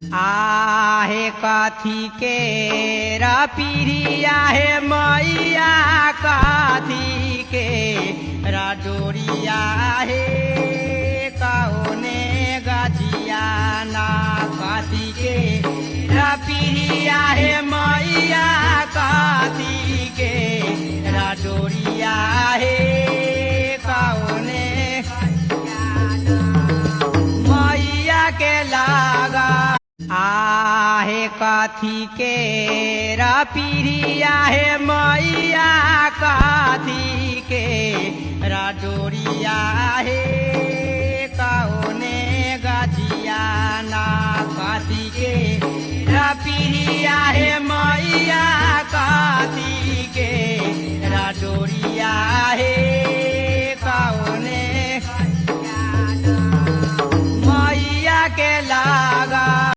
आहे कथी के रपीरिया है मैया कथी के रडोरिया है कौने गजिया ना कथी के रपीरिया है मैया कथी के रडोरिया है कौने मैया के लागा आहे कथी के रपीरिया है मैया कथी के रडोरिया है कौने गजिया ना कथी के रपीरिया